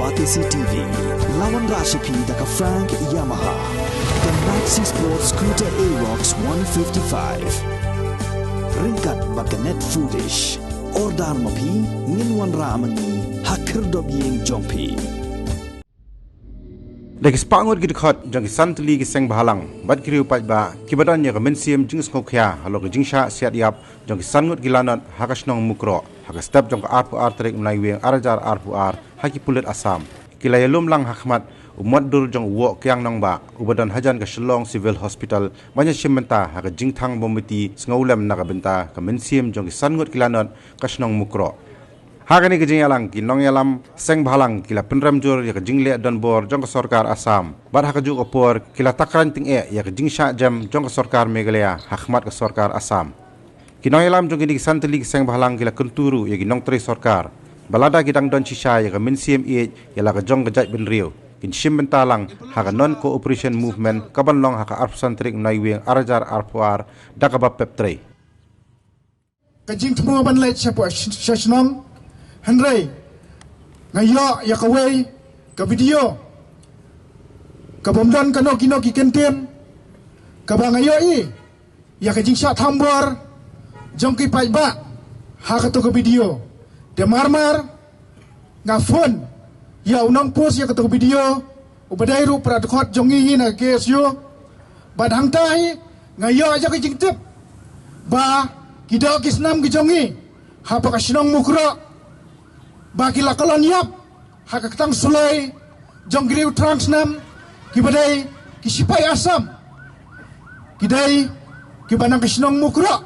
Batisi TV, lawan Rashipi daka Frank Yamaha, dan Maxi Sports Scooter Aerox 155. Ringkat bakanet foodish, ordar mapi, nginwan ramani, hakir dobyeng jompi. Dagi spangot gid khot jang santli gi seng bahalang bad kriu paj ba kibadan ya mensiam jing skokya halo gi jingsha siat yap jang sangut gilanat hakasnong mukro hakastap jang arpu artrek mlai weng arajar arpu ar haki pulet asam kilayalum lang hakmat umot dur jang wo kyang nong ba ubadan hajan ka shillong civil hospital banya shimenta haka jingthang bomiti sngolam naga benta ka mensiam jang sangut gilanat kasnong mukro Hagani ke jingyalang ki nong yalam seng bahalang kila penram jur ya ke jingle dan bor jong ke sorkar Asam bar haka juk opor kila takran ting ya ke jingsha jam jong ke sorkar Meghalaya hakmat ke sorkar Asam ki nong yalam jong ki santli ki seng bahalang kila kunturu ya ki nong tri sorkar balada ki dang don shisha ya ke minsiem ya la ke jong ke jaj ben rio kin shim bentalang haka non cooperation movement kaban long haka arpsantrik naiweng arajar arpuar dakaba peptre ka jing tmo ban le chapo shashnong Henry, ngayo ya kawai, ka video, ka bomdan ka noki kenten, ka ba ngayo ya ka jingsha thambor, jongki pai ba, ha ka to ka video, de marmar, nga phone, ya unang post ya ka to video, ubadai ru pradkhot jongi hina kes yo, badhang tai, ngayo ya ka jingtip, ba kidao kisnam ki jongi, ha pa ka sinong mukro, bagi lakalon yap haka ketang sulai jong griu transnam kibadai kisipai Asam kidai kibanang kesinong mukro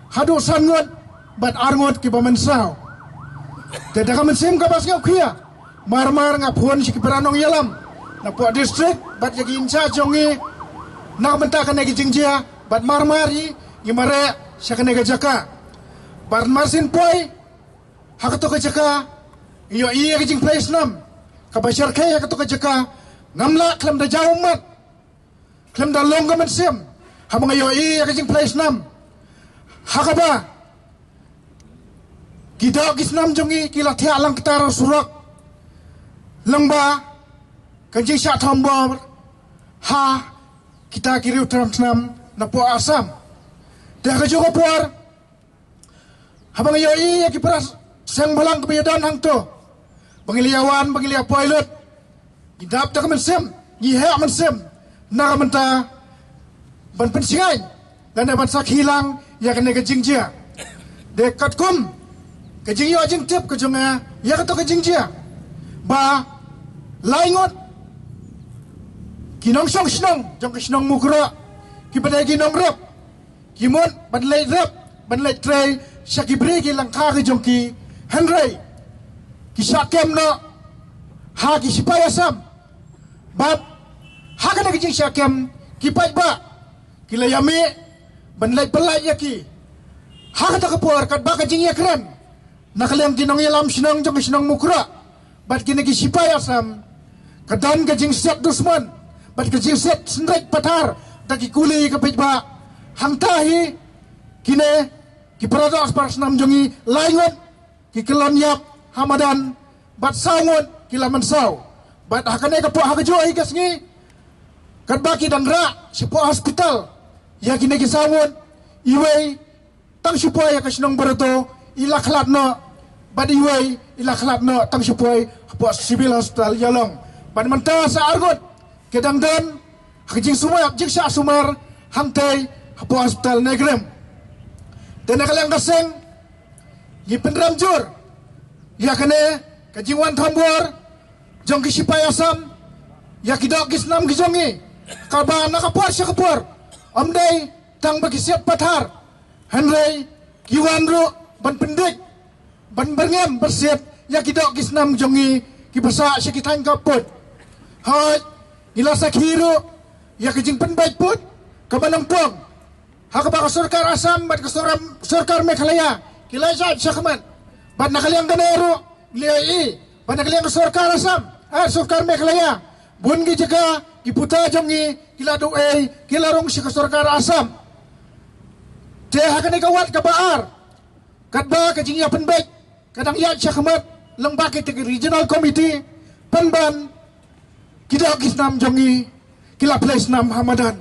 hadu sangot bat arngot kibamensau tidak mensim kabas ngau kia marmar ngapun si kiperanong yalam na po district bat yagi incha jongi na bentakan nagi jingjia bat marmari gimare syakane gajaka bat marsin poi haka to gajaka iyo iya ke jing place nam kabashar kaya ka to ka jaka ngamla klam da jaumat klam da longa men sim hamang iyo iya ke jing place nam hakaba kita kisnam jongi kila thia lang kitara surak langba ka jing sha thambor ha kita kiriu transnam na po Asam da ka jogo por hamang iyo iya ki pras sang balang kebiadan hang to pangiliawan pangilia pilot gidap ta mensem gihe mensem na menta ban pensingai dan ban sak hilang ya kena ke jingjia dekat kum ke jingyo jing tip ke jonga ya ka to ke jingjia ba laingot kinong song snong jong snong mukra ki badai kinong rep kimon ban lei rep ban lei tray syakibri ki langka ke jongki Henry kisah kem no ha kisipaya Asam bab ha kana kijing syakem kipai ba kilayami banlay pelay yaki ha kata kapor kat ba kajing yakran nakalang kinong yalam sinong jong sinong mukra bat kini kisipaya Asam kadan kajing set dusman bat kajing set sendrik patar taki kuli kapit ba hangtahi kine kiparado aspar senam jongi laingot kikelon yap Hamadan bat sangut kila mensau bat hakane ka po hakajo higas ngi kat baki dan ra sipo hospital ya kine ki sangut iwei tang sipo ya kasinong barato ila khalatno bat iwei ila khalatno tang sipo po civil hospital yalong ban menta sa argot kedang dan hakijing sumar jing sa sumar hangtai po hospital negrem dan nakalang kaseng gi penram jur ya kene kajingwan thambor jong kisipai Asam ya kidok kisnam kijongi kaba nakapor siya kapor amday tang bagisiap pathar Henry kiwanro ban pendik ban berngem bersiap ya kidok kisnam jongi kibasa siya kitang kapot hay ilasa kiro ya kajing penbaik put kabanang pong hakaba ka sorkar Asam bat ka sorkar Meghalaya kilay siya kaman bat nakaliang ganero liai bat nakaliang sorkar Asam sorkar Meghalaya bun gi jaga iputa jongi kila do kila rong si sorkar Asam te hakane kawat kabaar katba kajing ya penbaik kadang ya syakmat lembaki te regional committee Panban kita kisnam jongi kila place nam Hamadan.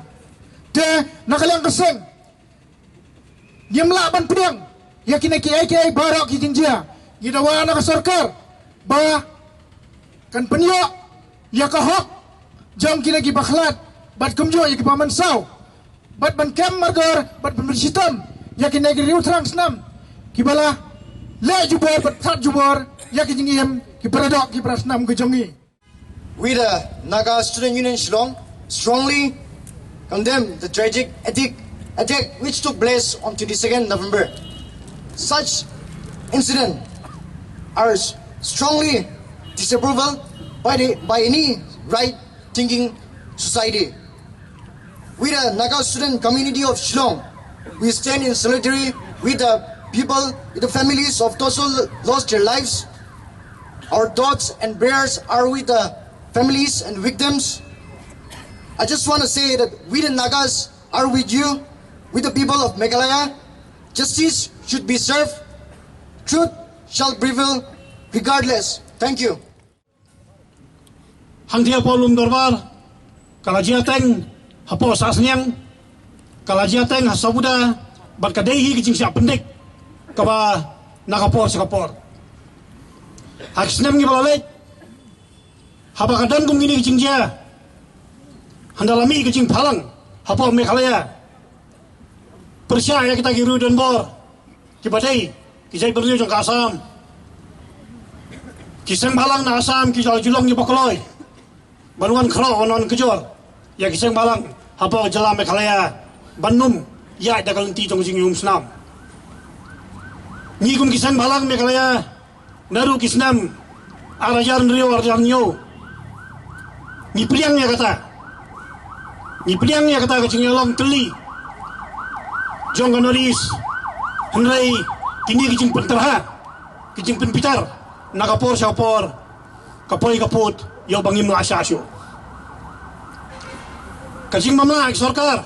De nakalang keseng. Dia melaban pedang. Ya kini kiai barak ki jinjia. Kita wana ka sarkar. Ba kan penyo ya ka hok. Jam kini ki bakhlat. Bat kumjo ya ki paman saw. Bat ban kem margar, bat ban bersitam. Ya kini ki riu terang senam. Kibala le jubor bat tat jubor. Ya ki jingiem ki paradok ki prasnam ke jongi. We the Naga Student Union Shillong strongly condemn the tragic attack which took place on 22nd November. Such incidents are strongly disapproved by any right-thinking society. We the Naga student community of Shillong, we stand in solidarity with the people, with the families of those who lost their lives. Our thoughts and prayers are with the families and victims. I just want to say that we the Nagas are with you, with the people of Meghalaya. Justice should be served. Truth shall prevail regardless. Thank you. Hang dia polum dorbar, kalajia teng, hapo sasnyang, kalajia teng hasabuda, barkadehi kicing siap pendik, kaba nakapor sekapor. Haksnem ngi balalik, habakadan kum gini kicing dia, handalami kicing palang, hapo Meghalaya. Percaya kita kiru dan bor, kibadai, kijai berdua jong kasam, kiseng balang na asam, kijal julong ni bakoloi. Banungan kero onon kejor ya kiseng balang hapo jela Meghalaya Bandung ya da kalenti jong jing yum snam ni kum kiseng balang Meghalaya naru kisnam arajar nrio arajar nyo ni priang ya kata kecing yolong teli jong kanoris henrai kini kicing penterha kicing penpitar nakapor syapor kapoi kaput yo bangim la asasyo kajing mamla sarkar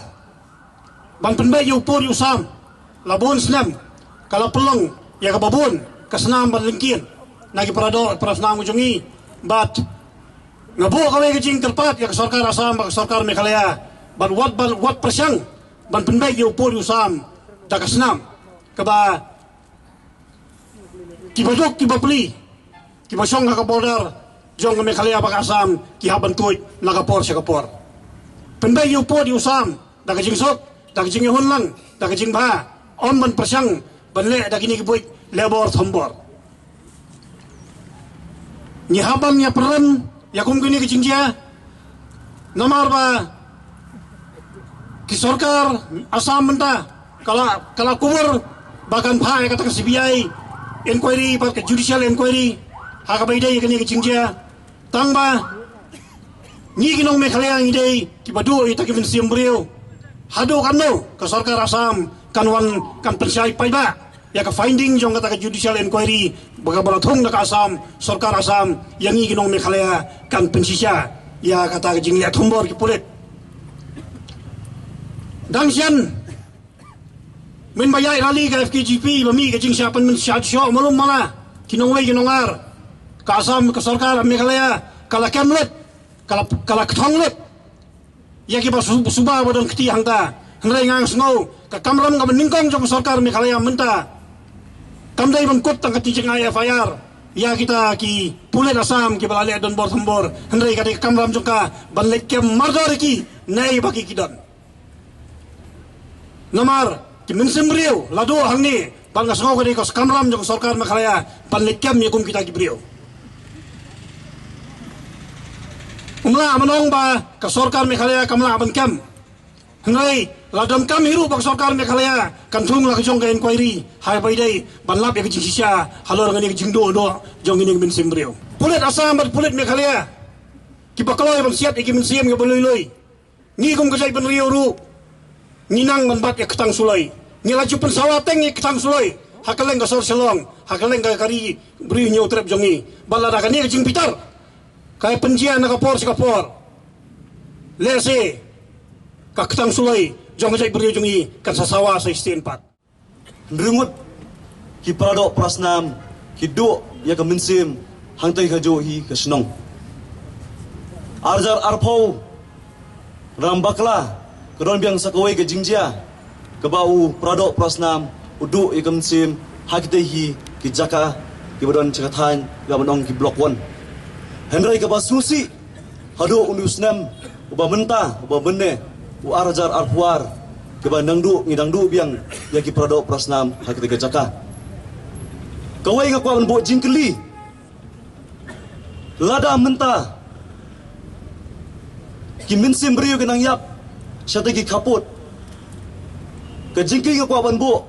ban penbay yo por yo sam labon snam kala pelong ya kababon kasnam berlengkin nagi parado prasnam ujongi bat ngabo kawai kajing terpat ya sarkar asam sarkar Meghalaya ban wat persyang ban penbay yo por yo sam da kasnam kaba kibadok kibapli kibasong ka border jong Meghalaya bak asam ki haban tuit nakapor sekapor penbay yu po di usam da kajing sok da kajing yun lang da kajing ba on ban persyang banle da kini kibuik lebor thombor ni haban ya peran ya kum kini kajing dia nomor ba ki sarkar asam menta kala kubur bahkan ba ya kata CBI inquiry ba judicial inquiry hakabayday ya kini kajing dia tangba ni ginong Meghalaya ngidei kibadu ita kimin siembreo hado kanno ka sarkar asam kanwan kan pensai paiba ya ka finding jong kata ka judicial inquiry baga balathong na ka asam sarkar asam yang ni ginong Meghalaya kan pensisya ya kata ka jinglia thombor ki pulit dangsian min bayai rali ka FKGP bami ka jing siapan min syat syo malum mala kinongwei kinongar ka asam ka sarkar Meghalaya kala kemlet kala ketonglet ya kiba suba bodon keti hangta hangrai ngang snow ka kamram ka meningkong jong sarkar Meghalaya menta kamdai bangkut tang keti jeng FIR ya kita ki pulet asam ki balale don bor thambor hangrai ka kamram jong ka banlek kem mardor ki nei baki kidon namar ki mensembriu lado hangni bang snow ka ka kamram jong sarkar Meghalaya banlek kem yakum kita ki brio umla manong ba ka sarkar Meghalaya kamla ban kam hangrai ladam kam hiru ba sarkar Meghalaya kan thung la jong ka inquiry hai bai dai ban lap ya ka jingsia halor ngani jing do jong ini min simbreu pulet asam bat pulet Meghalaya ki bakaloi ban siat iki min sim ga boloi ni kum ka jai ban rio ru ni nang ban bat ya ketang sulai ni laju pen sawateng ya ketang sulai hakaleng ka sor selong hakaleng ka kari bri nyo trep jongi balada ka ni jing pitar kaya penjian nakapor sekapor lese kaketang sulai jong jai beri jongi kan sasawa sa istinpat nrungut ki parado prasnam ki do ya ka minsim hangtai ka jo hi ka snong arjar arpau rambakla kedon biang sakawai ke jingjia ke bau pradok prasnam uduk ikam sim hakitehi ki jaka ki badon cekatan ga banong ki blok 1 Henry ke basusi hadu undusnam uba mentah uba benne u arjar arpuar ke bandangdu ngidangdu biang ya ki pradok prasnam hakite ke jaka kawai ga kwa bo jingkeli lada mentah ki minsim beriu ke nang yap syatagi kaput ke jingki ke kwa banbo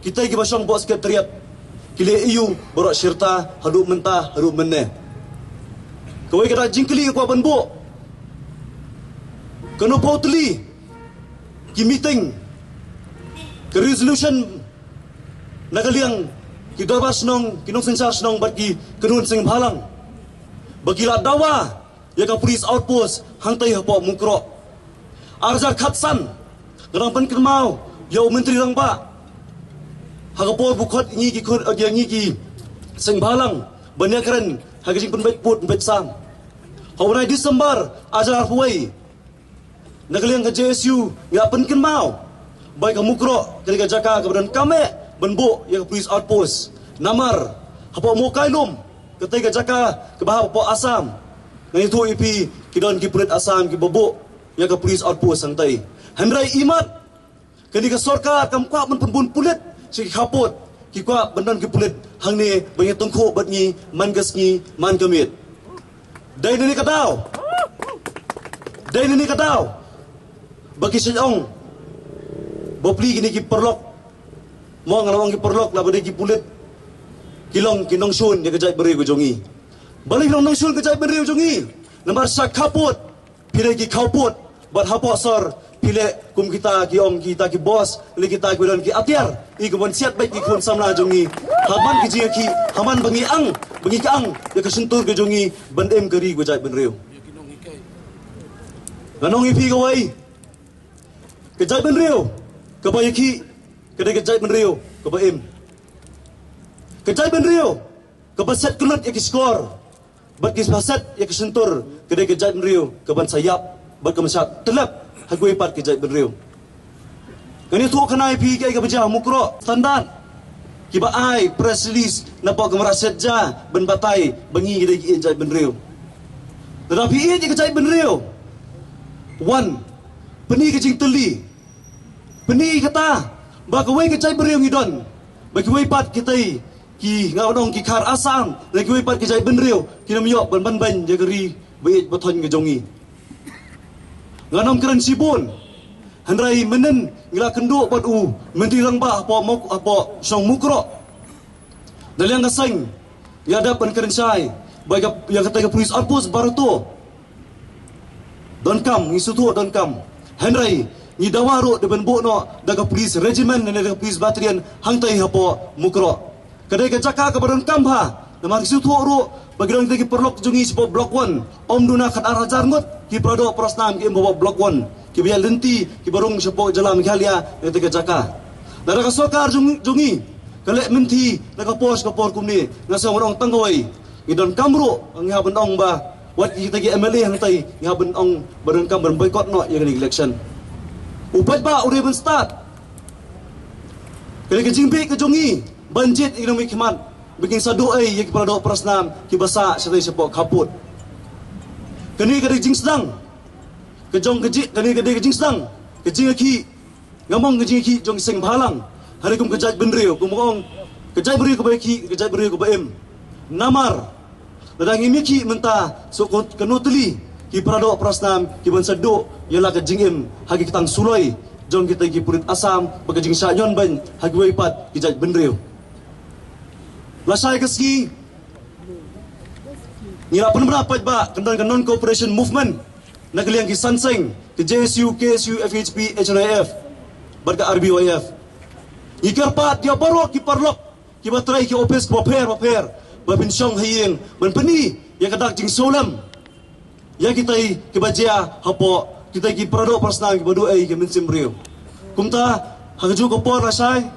kita ki basang bo sekretariat kile iu borok syirta hadu mentah hadu menne kawai kata jingkeli ke kwa banbo keno pautli ki meeting ke resolution nagaliang ki dorbas nong kinong sensar nong bagi kenun sing bhalang bagila dawa ya ka police outpost hangtai hapo mukro arjar khatsan nang pen kermau yo menteri rang ba hagapo bukhot ngi ki khot agya ngi ki sing bhalang banya keren hagajing pen bet put bet sam hawnai Disember ajar huai nagaliang ka JSU ya pen kermau bai ka mukro ketika jaka kebadan kame benbo ya police outpost namar hapo mo kailum ketika jaka ke bahap hapo asam nang itu ipi kidon ki pulit asam ki bobo ya ke police outpost santai handrai imat ketika sorkar kam kwa men pun pulit si kapot ki kwa bendan ki pulit hang ni banyak tongko bat ni man gas ni man kamit dai ni kadau bagi sejong bopli kini ki perlok mo ngalawang ki perlok la bade ki pulit kilong kinong sun ya kejai beri jongi balik nong sun kejai beri jongi namar sak kaput pile ki kaput bat hapo sor pile kum kita ki om kita ki bos le kita ki don ki atiar i kubon siat baik ki kun samla jongi haman ki jia ki haman bangi ang ya kesentur ke jongi ban em keri kejai beri ganong ipi kawai kejai beri kebayaki kedai kejai beri kebaim kejai benrio kebaset kulut ya skor bat kisbaset ya kesentur kedai kejai benrio keban sayap bat kemasat telap hagui pat kejai benrio kani tu kanai pi kai kabja mukro standar kiba ai press release napa kemaraset ja ben batai bengi kedai kejai benrio tetapi ia kejai benrio one peni kejing teli peni kata bakawai kejai benrio ngidon bagi pat kitai ki ngau dong ki khar asam lagi we pat ki jai benriu ki nam yok ban ban jagari beit bathon ke jongi nganam keren sibun handrai menen ngila kenduk bat u menteri rang ba apa song mukro daliang gasang ya ada pen keren sai bagi yang kata ke police outpost baru tu don kam isutu don kam handrai ni dawaru de benbo no daga police regiment ne daga police battalion hangtai hapo mukro kedai ke jaka ke badan kambha namar situ ru bagi orang kita perlok jungi sepo blok 1 om duna khat arajar ngot ki pradok prasnam ki embo blok 1 ki biya lenti ki barung sepo jalan khalia ke jaka dara ka sokar jungi kelek menti nak pos ke por kumni ngasa orang tanggoi idon kamru ngha benong ba wat kita ki MLA hang tai ngha benong badan kam boycott no yang election upat ba ure ben start kelek jingpi ke jungi banjit ekonomi khmat bikin sadu ai ya kepada prasnam ki basa setai sepok kaput kani kadai jing sedang kejong kejik kani kadai jing sedang kejing ki ngamong kejing ki jong sing bhalang hari kum kejaj benriu kum ngong kejaj beri kejaj beri ku baem namar dadang imi ki menta so kenutli ki prado prasnam ki ban sadu yalah kejing em hagi kitang suloi jong kita ki purit asam bagajing sanyon ban hagi waipat kejaj benriu lasai keski ngira pun berapa ba kendan non cooperation movement nagaliang ki sanseng ke JSU KSU FHP HNIF barga RBYF ikar pat dia barok ki parlok ki batrai ki office paper babin syong hayeng ban peni yang kadak jing solam ya kita ki bajia hapo kita ki produk personal ki bodo ai ki mensim rio kumta hagaju ko por lasai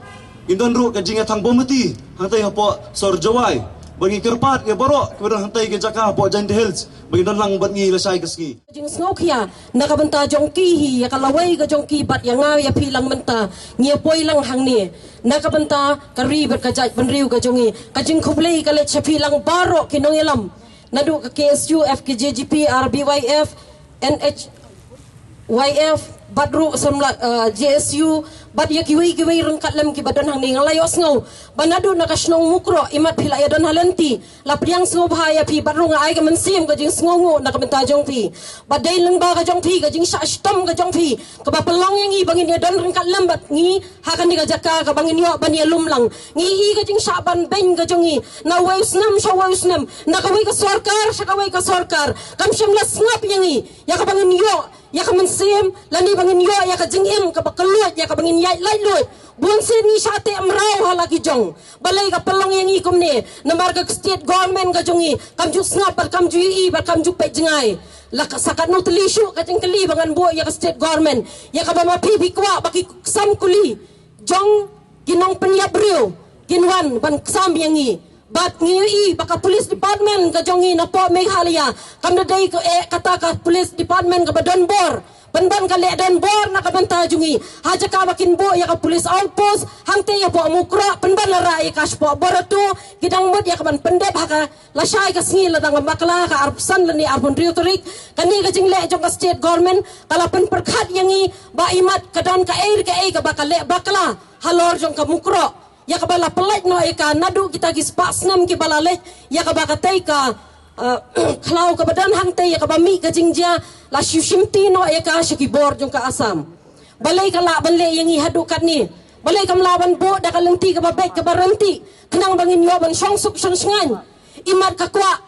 indon ru ka jinga thang bomati hantai hapo sor jawai bagi kerpat ke borok kepada hantai ke Jakah po Giant Hills bagi dalang bat ngi lesai ke ski jing sngokia nakabenta jongki hi ya kalawai ga jongki bat yang ngaw ya pilang menta ngia poi lang hang ni nakabenta kari ber ka jaj benriu ga jongi ka jing khublei ka le chapi lang baro kinong elam nadu ka KSU FKJGP RBYF NHYF badru samla JSU bad ya kiwi rengkat lem ki badan hang ni ngalayo sngo banadu nakasnong mukro imat phila ya don halenti lapriang sngo bahaya pi badru ngai ga mensim ga jing sngo ngo nakabenta jong pi badai leng ba ga jong pi ga jing sa stom ga jong pi ka ba pelong yang i bangin ya don rengkat lem bat ngi hakan ni ga jaka ka bangin yo ban ya lumlang ngi i ga jing sa ban ben ga jongi na waisnam sha waisnam nakawai ka sarkar sakawai ka sarkar kam shimla snap yang i ya ka bangin yo ya ka mensim lani bangin yo ya ka jingim ka ba keluat ya ka bangin yai lai lut bun sin ni sate amrau halagi jong balai ka pelong yang ikum ne namar ka state government ka jongi kam ju snap par kam ju i bar kam ju pe jingai la ka sakat no telishu ka jing kali bangan bo ya ka state government ya ka ba ma pi kwa baki sam kuli jong ginong penyap riu ginwan ban sam yang i bat ngi baka police department ka jongi na po Meghalaya kam na dai ka kata ka police department ka badon bor ban ka le dan bor na ka banta jungi haja ka bakin bo ya ka police outpost hangte ya po mukra penban la rai ka spo boratu gidang mod ya ka ban pendep ha ka la shai ka singi la dang makla ka arpsan la ni arbon riotorik kani ka jing le jong ka state government kala pen perkhat yangi ba imat ka dan ka air ka ka ba ka le bakla halor jong ka mukro ya ka bala pelaj no eka nadu kita gis pasnam ki bala lej ya ka ba ka tai ka klau ka badan hang tai ya ka ba mi ka jingja la shimti no eka shiki bor jong ka asam balai ka la ban le yang i hadu kat ni balai kam laban bo da ka lenti ka ba bek ka baranti kenang bangin yo ban song suk song sengan imat ka kwa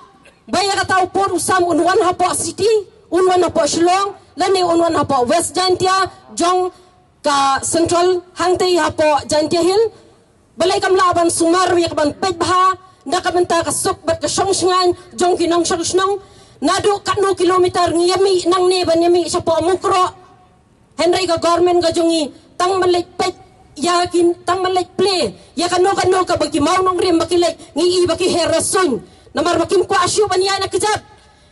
baya ka tau por usam unwan hapo city unwan hapo Shillong lani unwan hapo West Jantia jong ka central hang tai hapo Jantia Hill balai kam laban sumar ya kaban pej bha na kabenta ka sok bat ka song sengan jong kinong snong nadu kat no kilometer ngiyami nang ne ban yami sa po mukro Henry ka government ka jongi tang malek pej ya kin tang malek play ya kano ka bagi mau nong rim bakilek ngi baki herasun namar bakim ko asyu ban ya na kejab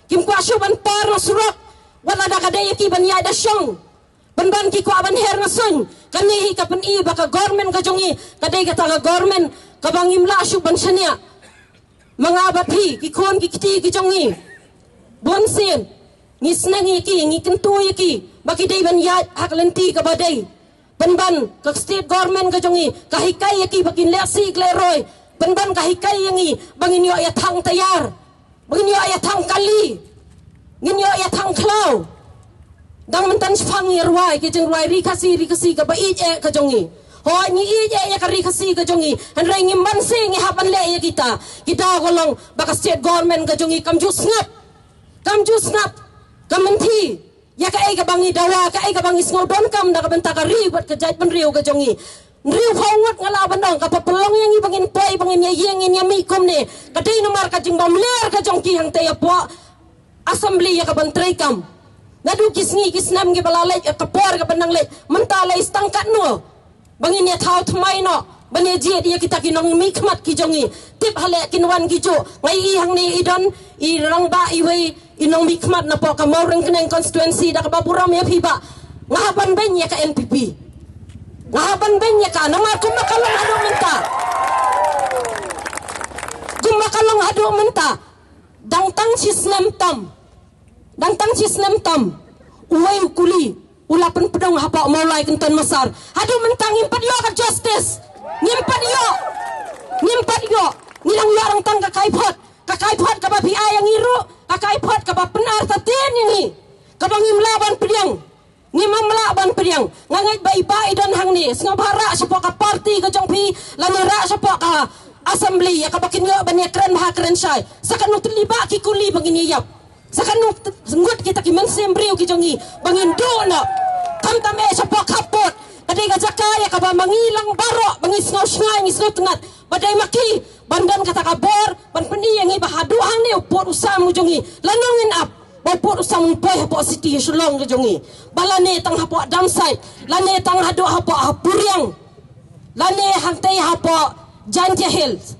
kim ko asyu ban par na surok wala da kadaya ki ban ya da syong ban ki ko aban her na sun kani hi ka pen i baka government ka jongi kadai ka taga government ka bangim la asyu ban sania mga bathi ki kon ki kiti ki jongi bon sen ni snangi ki ni kentu ki baki dai ban ya hak lenti ka badai ban ka state government ka jongi ka hikai ki bakin lesi kleroi ban ka hikai yangi bangin yo ya thang tayar bangin yo ya thang kali ngin yo ya thang klau dang mentan spang yerwai ke jeng rwai rikasi ka ba ije ka jongi ho ni ije ya ka rikasi ka jongi han rai ngi manse ngi hapan le ya kita golong baka state government ka jongi kam ju snap kamenti ya ka ai ka bangi dawa ka ai ka bangi sngo don kam da ka benta ka ri bat ka jai pen riu ka jongi riu phongot ngala bandong ka papelong yang i bangin poi bangin ya yeng ya mi kom ne ka dei nomar ka jing bam ler ka jongki hang te ya po assembly ya ka bantrai kam nadu kisngi kisnam gi balalai ka por ka bandang le mentalai stangkat no bangin ya thau thmai no bane je dia kita kinong mi khmat ki jongi tip hale kinwan ki jo ngai i hang ni idon i rangba i wei inong mi khmat na po ka moreng keneng constituency da ka baburam ya phiba ngahaban ben ya ka NPP ngahaban ben ya ka nama kumakalong hadu menta dang tang sisnem tam uwai ukuli ulapan pedang hapa maulai kenton masar hadu mentang impat yo ka justice ngimpat yo nilang yo orang tang kakai pot ka ba pi ayang iru kakai pot ka ba penar tatin ini ka bangim laban pedang ngimam laban pedang ngangai bai bai dan hang ni ngabara sepo ka party ka jongpi lanira sepo ka assembly ya ka bakin yo ban kren ha kren sai sakan utliba ki kuli bangin yap sakan ngut kita ki mensem briu ki jongi bangin do na kam tame sepo kapot kadai ka jakaya ka ba mangilang baro bangis ngau sngai ngis no tengat badai maki bandan kata ka bor ban peni yang iba hadu hang ni pot usam jongi lanongin up ba pot usam poi hapo city Shillong ka jongi balane tang hapo dam side lane tang hadu hapo hapuriang lane hangtai hapo Jantia Hills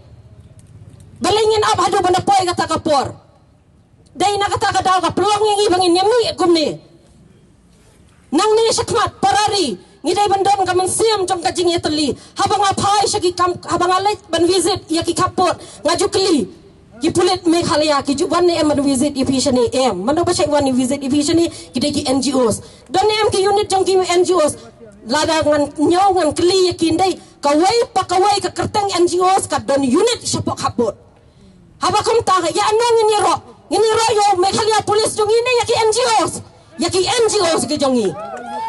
Balingin ab hadu bana poy kata kapor. Dai na kata ka daw ka peluang yang ibangin nyami kumni. Nang ni syakmat parari ngidai bandon ka mensiam jong ka jing yatli. Habang apai syaki kam habang alet ban visit ya ki kapor ngaju keli. Ki pulit Meghalaya ki juban ni em visit efficiently em. Mano ba syai wan visit efficiently kidai ki NGOs. Don em ki unit jong ki NGOs. Lada ngan nyaw ngan keli yakin dai kawai pakawai ka kerteng NGOs ka don unit syapok kapor. Habakum ta ya anong ini ro yo Meghalaya police jong ini ya ki NGOs ke jong i.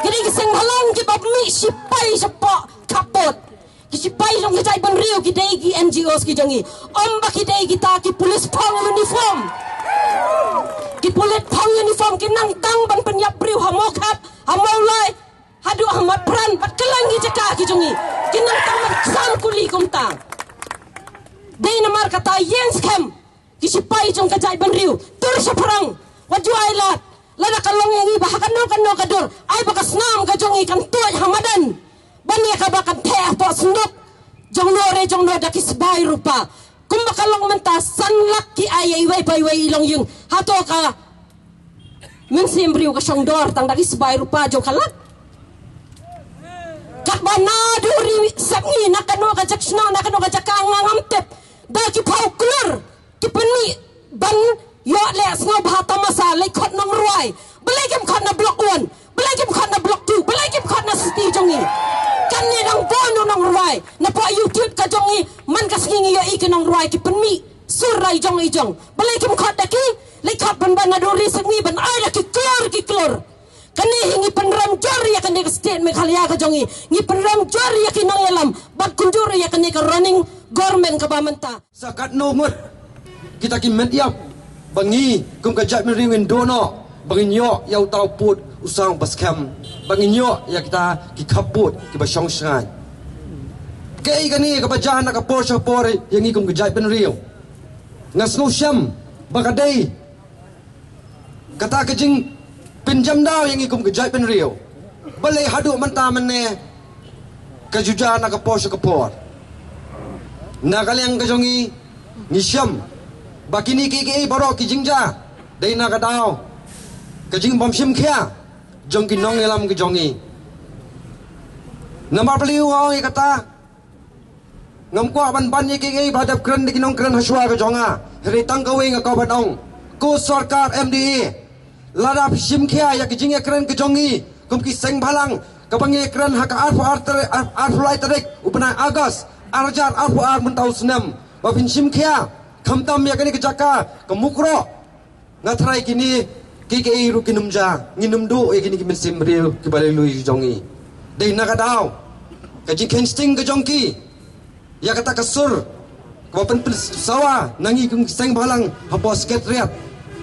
Kini ki sing halong ki babmi sipai syapok kapot. Kisipai jong kejai ban riu ki dai ki NGOs ki jong i. Omba ki dai kita ki police pong uniform. Ki police pong uniform ki nang tang ban penyap riu hamokap hamolai. Hadu Ahmad Pran pat kelangi jaka ki jongi kinang tamat sam kuli kumtang dei namar kata yens kem ki sipai jong kajai ban riu tur sa perang waju ailat lada kalong yang iba hakan no kadur ai bakas nam ka jongi kan tuai hamadan bani ka bakan teh po sunduk jong no daki sebai rupa kumba kalong menta sanlak ki ai wai pai wai ilong yung hato ka mensim riu ka songdor tang daki sebai rupa jong kalat Kakbana duri sakni nakano ka jaksna nakano ka jakang ngamtep da ki pau klur ki peni ban yo le sngo bhata masa le khot nong ruai belai kem khot na block 1 belai kem khot na block 2 belai kem khot na city jongi kan ni nang bono nong ruai na po YouTube ka jongi man ka singi yo ik nong ruai ki peni surai jong belai kem khot daki le khot ban na duri sakni ban ai da ki klur kani hingi penram jor ya kani state Meghalaya ka jongi ngi penram jor ya ki nang elam bag kunjur ya kani ka running government ka bamanta sakat no ngut kita ki mentiap bangi kum ka jat meringin dono bangin yo yau tau put usang baskem bangin yo ya kita ki kaput ki basong sangai kei kani ka bajan ka por sa por yang kum ka jat penrio ngas no syam bakadai kata kejing pinjam daw yang ikum kejai pen rio balai hadu manta mene kejuja na kapor sa kapor na kalyang kajongi nisyam bakini kiki baro ki jingja dai na kadaw kajing bomsim khia jong ki nong elam ki jongi namar paliu oi kata ngam kwa ban ye kiki badap kren ki nong kren haswa ka jonga hri tang ka wing ka badong ko sarkar MDA lada simkhia ya kijing ekran kejongi kum ki seng balang kabang ekran haka arfulai tarik upana agas arjar arfuar mentau senam wafin simkhia khamtam ya kani kejaka kemukro ngatrai kini kiki ru kinumja nginumdu e kini kimin simriu kibale lui jongi dei nakadaw kajing kensting kejongki ya kata kasur kapan sawa nangi kum seng balang habo sekretariat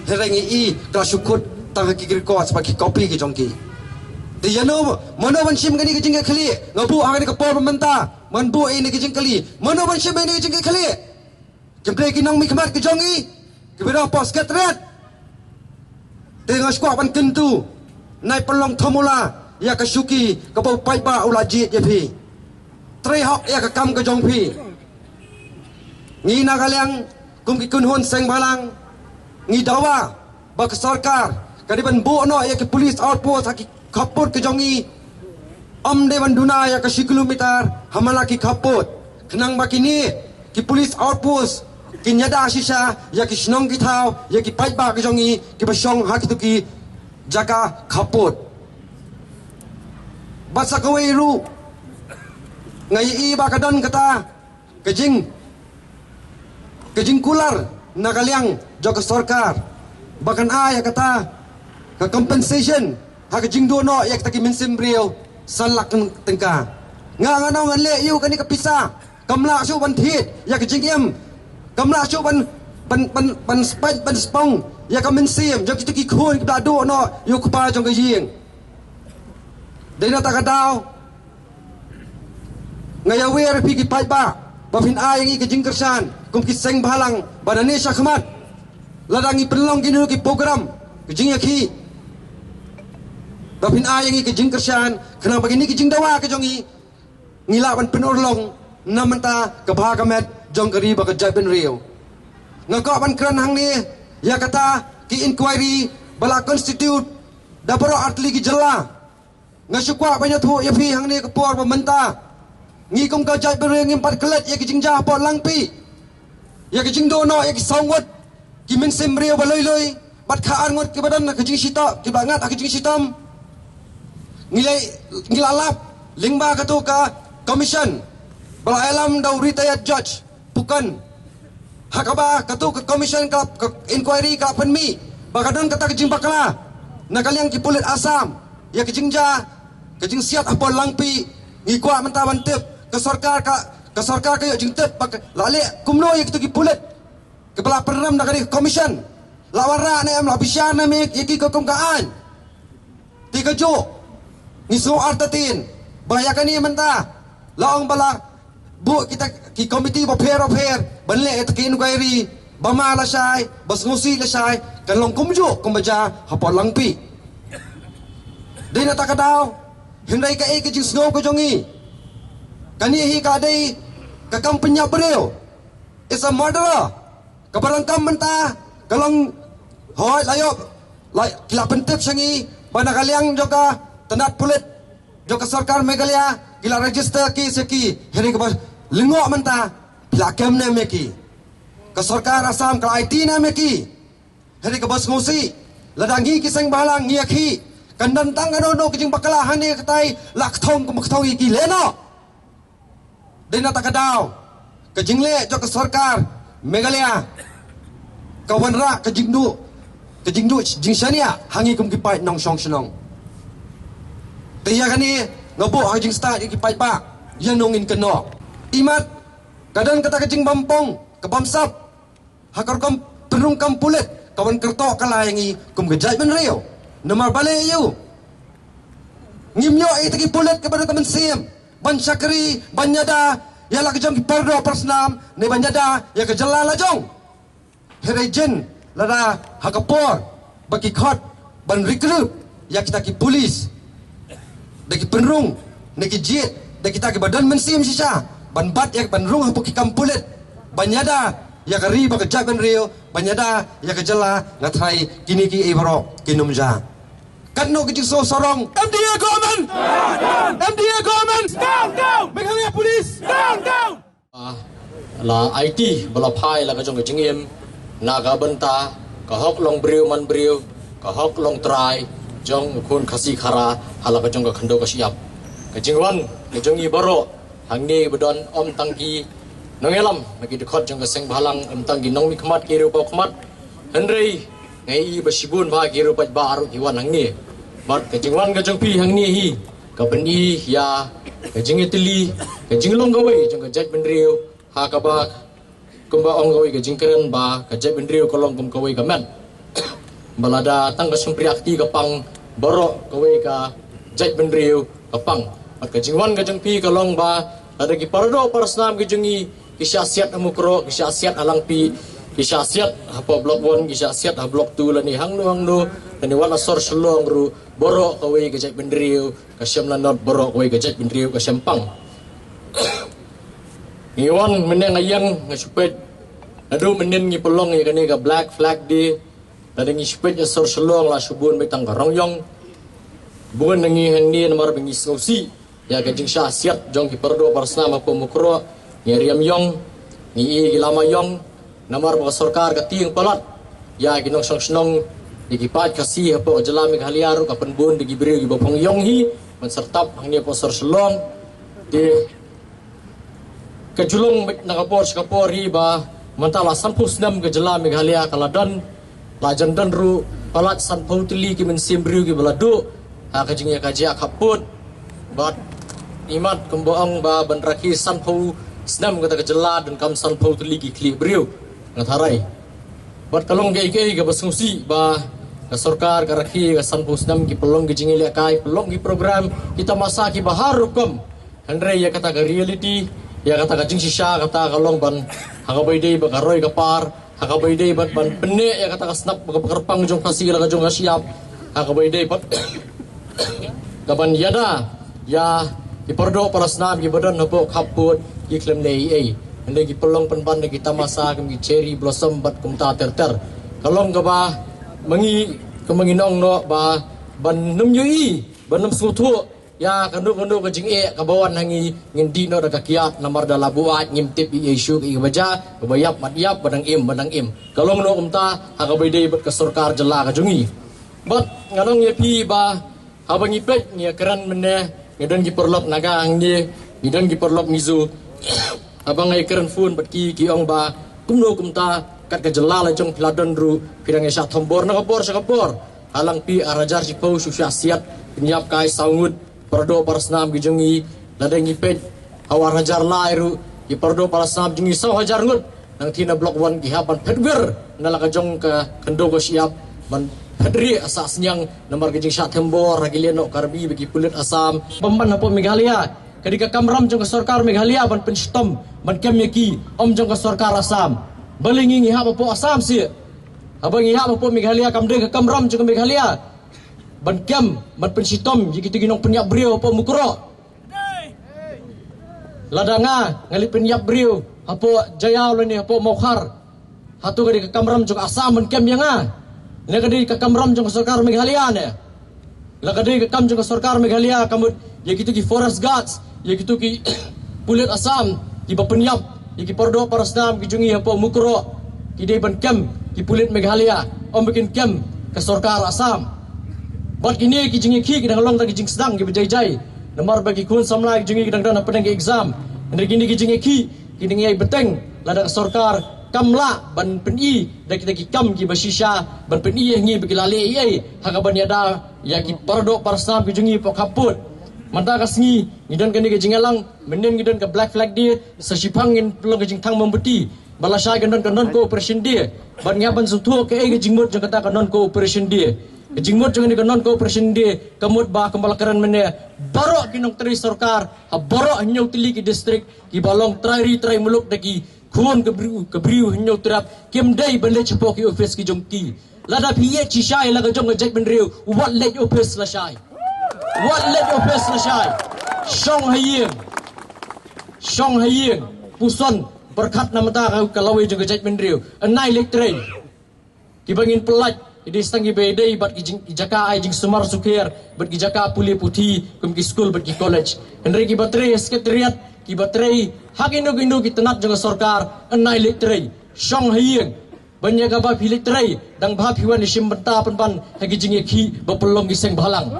herengi i klasukut tang kikir ko sebagai kopi ki jongki di jano mano bansim kani ki jingga khali ngabu angani ka por menta manbu ini ki jingkali mano bansim ini ki jingga khali jembre ki nong mi khamat ki jongi ki bira pos katret tengah skwa ban kentu nai pelong thomula ya ka suki ka bau pai ba ulaji je phi tre hok ya ka kam ka jong phi ngi na kalyang kum ki kun hon seng balang ngi dawa bak sarkar kadi ban bu no ya ke police outpost haki khapot ke jongi om de ban duna ya ke 1 kilometer hamala ki khapot khnang bakini ki police outpost ki nyada shisha ya ki snong ki thau ya ki pai ba ke jongi ki basong haki tu ki jaka khapot basa ko ru ngai i ba kadan kata kejing kular nagalyang jaka sarkar bahkan ya kata ka compensation ha ka jingdo no yak taki minsim brio salak tengka nga no ngan le yu kani ka pisa kamla su ban thit yak jingem kamla su ban spong yak ka minsim jok taki khon ka do no yu ka pa jong ka jing dei na ta ka daw nga ya wer pi ki pai ba bafin ai ngi ka jing kersan kum ki seng balang banane syakmat ladangi penlong kini ki program kejing yaki bapin ayang i kejing kersan kena begini kejing dawa kejongi ngilapan penorlong namanta kebha kamet jong kari baka jaben rio ngakak ban kran hang ni ya kata ki inquiry bala constitute da baro atli ki jela ngasukwa banyak tu ya pi hang ni kepor pemerintah ngi kum ka jai bere ngi pat kelet ya ki jingja pot langpi ya ki jingdo no ya ki songwat ki min sim rio baloi loi bat khaan ngot ki badan ka jing sita ki bangat ka jing sitam ngilalap lingba ka tu ka commission bala alam da retired judge bukan hakaba ka tu ka commission ka inquiry ka penmi bakadon kata kejing bakala nakaliang ki pulit asam ya kejingja kejing siat apol langpi ngikwa mentah bantep ke sarkar ka yo jing tep lale kumno ya kitu ki pulit kepala peram da kali commission lawara ne am labishan na me yaki ko kaan tiga jo ngisu artatin bahayakan ni mentah laong bala bu kita ki komiti bo pher banle et ki inquiry bama la sai bas ngusi la sai kan long kumjo kumbaja hapol langpi dina takadaw hindai ka e ki jing snow ko jongi kani hi ka dei ka kampanya breu is a murderer kabarang kam mentah kalong hoi layop lay kila pentep sangi bana kaliang joka tanat pulit joka sarkar Meghalaya gila register ki seki heri ka lingok mentah pila kem ne meki ka sarkar Assam ka IT na meki heri ka bas ngusi ladangi ki sang balang ngiakhi kandan tang ano kijing bakala hani katai lak thong ko makthong ki leno dina takadaw kajingle joka sarkar Meghalaya kawanra kajingdu jingsania hangi kum kipai nong song senong tiya kani ngobo hajing sta kipai pa yanongin keno imat kadang kata kajing bampong kabamsap hakar kam penung kam pulit kawan kerto kalayangi kum gejai benreo nomor bale yu ngimyo itaki pulit kepada teman sim ban syakri banyada ya la kejong kipardo persnam ne banyada ya kejala lajong Herejen lada hakapor bagi khot ban recruit ya kita ki polis daki penrung neki jet daki kita ki badan mensim sisa ban bat ya ban rung hapu ki kampulet banyada ya kari baka jagan rio banyada ya kejala ngathai kini ki ibro kinumja kanno ki so sorong MDA government MDA government down Meghalaya police down la IT bala phai la ka jong ka jingiem naga benta ka hok long briu man briu ka hok long trai jong kun khasi khara hala ka jong ka khando ka siap ka jingwan ka jong i baro hangni bedon om tangki nongelam magi dekhot jong ka seng balang om tangki nong mi khmat ki ru pa khmat henrei ngai i basibun ba ki ru pa ba aru ki wan hangni bat ka jingwan ka jong pi hangni hi ka beni ya ka jing itli ka jinglong ka wei jong ka jat benriu ha ka ba kumba ong gawi ka jingkeren ba ka jai bendrio kolong kum kawai ka men balada tang ka sumpriakti ka pang boro kawai ka jai bendrio ka pang at ka jingwan ka jangpi ka long ba ada ki pardo parasnam ki jungi ki syasiat amukro ki syasiat alangpi ki syasiat apa blok 1 ki syasiat ha blok 2 lani hangno tani wala sor selong ru boro kawai ka jai bendrio ka syamlanot boro kawai ka jai bendrio ka syampang Iwan meneng ayang ngasupet adu menen ngi pelong ya kani ka black flag di tadi ngi supet ya sor selong la subun betang karong yong bukan ngi handi nomor bengi sosi ya ka jing sya siat jong ki perdo parsna ma ko mukro ngi riam yong ngi lama yong nomor ba sarkar ka tiing palat ya ginong song snong dikipat kasi hapo jala Meghalaya ru ka penbun digi bri gi bopong yong hi man sertap hangni po sor selong di kejulung nakapor skapori ba mantala sampus nam ke jela Meghalaya kaladon lajan dan ru palat sanpau tili ki mensim briu ki baladu ha kajingnya kaji akaput bat imat kemboang ba banraki sanpau snam kata kejela dan kam sanpau tili ki kli briu ngatharai bat kalong ge ke basungsi ba ka sarkar ka rakhi ka sanpau snam ki pelong ki jingi lekai pelong ki program kita masa ki bahar hukum handre ya kata ka reality ya kata kajing sisa kata kalong ban hakabai dei bagaroi kapar hakabai dei ban penne ya kata kasnap bagarpang jong kasi la jong siap hakabai dei bat kaban yada ya ipordo parasnam ki badan hapo kaput ki klem nei Hendak pelong penpan lagi tamasa kami cherry blossom bat kumta ter kalong ka ba mangi kemenginong no ba ban num yui ban num sutu ya kandu ka jing ka bawan hangi ngendi no daga kiat namar da labuat ngimtip isu i baja bayap matiap badang im kalong no kumta aga bede bat ka sarkar jela ka jungi bat nganong ye pi ba habang ipet ni keran mene ngedon gi perlok naga angni ngedon gi perlok mizu abang ai keran fun bat ki ong ba kumno kumta kat ke jela la jong piladon ru pirang esha thombor na kapor halang pi arajar si pau susya siat penyap kai saungut perdo parasnam gi jongi ladeng ipet awar hajar lairu gi perdo parasnam jongi sau hajar ngut nang tina blok 1 gi haban pedwer nala ka jong ka kendo ko siap man pedri asa senyang nomor gi jing sha thembor ragileno karbi bagi pulit asam pemban hapo Meghalaya kadika kamram jong ka sarkar Meghalaya ban penstom ban kemyaki om jong ka sarkar Assam balingi ngi hapo Assam si abang ngi hapo Meghalaya kamde ka kamram jong Meghalaya ban kem ban pensitom jiki ginong penyak brio apa mukro ladanga ngali penyak brio apa jaya lani apa mokhar hatu gadi ka kamram jong Assam ban kem yanga ne gadi ka kamram jong sarkar Meghalaya ne la gadi ka kam jong sarkar Meghalaya kamut yaki ki forest guards yaki ki pulit Assam ki bapenyap yaki pordo parasnam ki jungi apa mukro ki de ban kem ki pulit Meghalaya om bikin kem ka sarkar Assam bat kini ki jingi ki kidang long tagi jing sedang ki bejai nomor bagi kun samla ki jingi kidang dana pedang ki exam ndri kini ki jingi ki kidang yai beteng lada sarkar kamla ban peni dak kita ki kam ki basisha ban peni ngi bagi lale yai haga ban yada ya ki pardo parsam ki jingi pok kaput manta ka sngi ngidan kini ki jingalang menen ngidan ka black flag dia sasipang ngin pelong ki jing thang membeti balasai gandon ka non cooperation dia ban ngaban sutu ke ai ki jingmut jang kata ka non cooperation dia jingmut jangan di non cooperation dia kemut ba kembalakaran mene barok kinong tri sarkar barok hanyau tili ki district ki balong trai muluk daki khun kebriu hanyau terap kem dai bale chepok ki office ki jongki lada piye chi shai laga jong jek ben riu what let office la shai shong hayeng puson berkat namata kalawe jong jek ben riu anai lektre ki bangin pelat jadi setengah bedai bat ki jaka ai jing sumar sukir bat ki jaka puli puti kum ki school bat ki college henry ki batre sekretariat ki batre hakindo ki tenat jong sarkar anai lektre shong hayeng banyak ba pilektre dang ba piwan sim benta pan hagi jing ki bapelong ki seng balang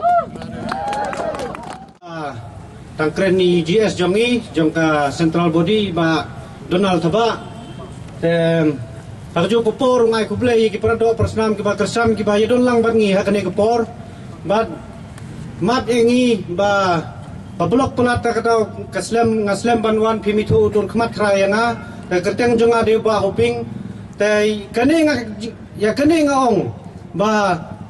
tangkren ni GS jongi jongka central body ba Donald Thaba Pagjo popor ngai kublai ki parado persnam ki bakersam ki baye don lang bangi hakane kopor bad mat engi ba blok pelata kata ngaslam banwan pimitu tur khmat krayanga ta kerteng jonga de ba hoping tai kane nga ong ba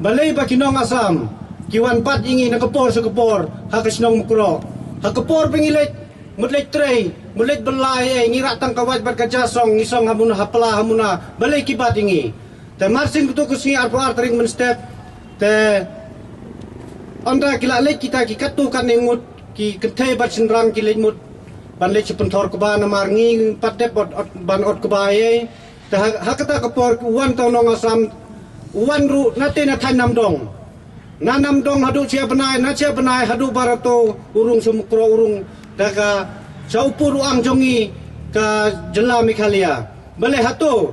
balai ba kinong Assam kiwan pat ingi na kopor sa kopor hakasnong mukro hakopor pengilet mutlek tray mulet belai ngira tang kawat bat kajasong ngisong hamuna hapla hamuna balai kibat ingi te marsin kutu kusi arpar tering men step te onda kila lek kita ki katu kan nengut ki kethe bat sinrang ki lemut ban lek pentor keba namar ngi patep ban ot kebaye te hakata kapor wan tau nong Assam wan ru nate na than nam dong nanam dong hadu cia benai hadu barato urung sumukro urung daga saupur uang jongi ka jela Meghalaya balai hatu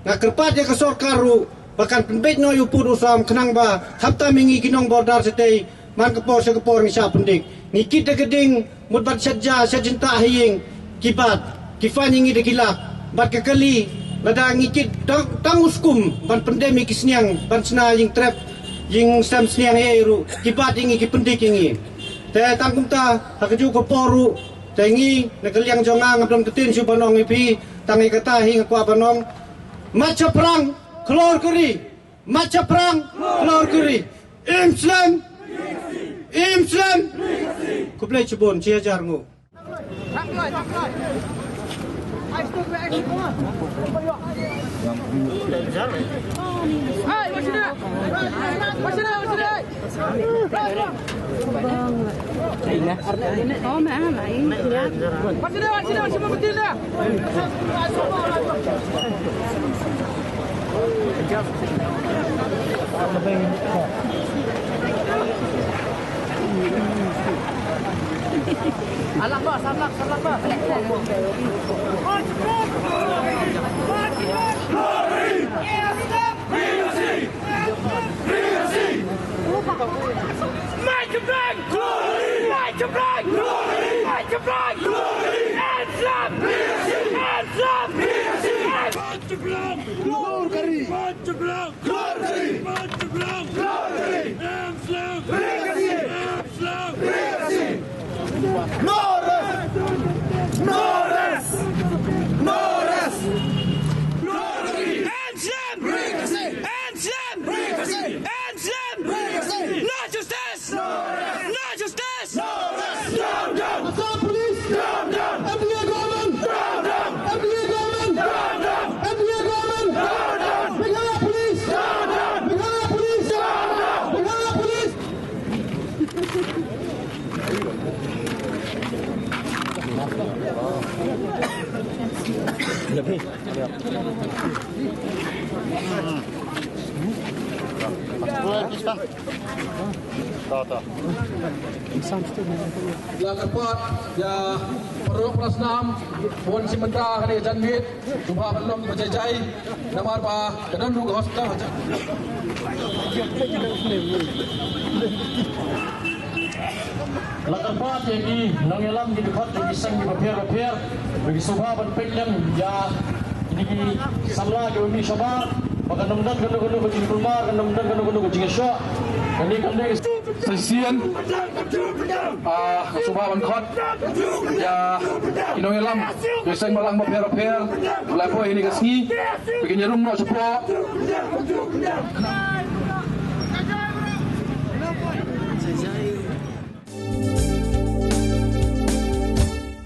ngakerpat ya ke sarkaru bahkan pembet no yupur usam kenang ba hafta mingi kinong bordar setei man kepor sekepor ngisya pendik ngikit de geding mutbat sajja sajinta hiying kibat kifan ingi de kilap bat kekali lada ngikit tang uskum ban pandemi kisniang ban sena ying trap ying sam sniang eru kibat ingi ki pendik ingi te tangkum ta hakaju keporu tengi negeliang jonga ngabdom ketin subanong ipi tangi kata hing kwa banong maca perang kelor keri maca perang kelor keri Islam ku play cebon cia jarngu Hey, what's your name? Yang keempat, ya Peruk Prasnam, Puan Simendra Hari Janwit, Jumpa Belum Berjajai, Nama Arba, Kedan Duga Hospital. Yang keempat, jadi Nongelam di dekat di Sang di Bapiar, bagi Subha dan Penyam, ya ini Samla di Umi Syabar, maka nomdan kena kucing kulmar, nomdan kena kucing syok, ini kena Sesian Subha dan Khot, ya Nongelam, Sang Malang Bapiar, Lepo ini kesini, bikin jarum nak ceplok.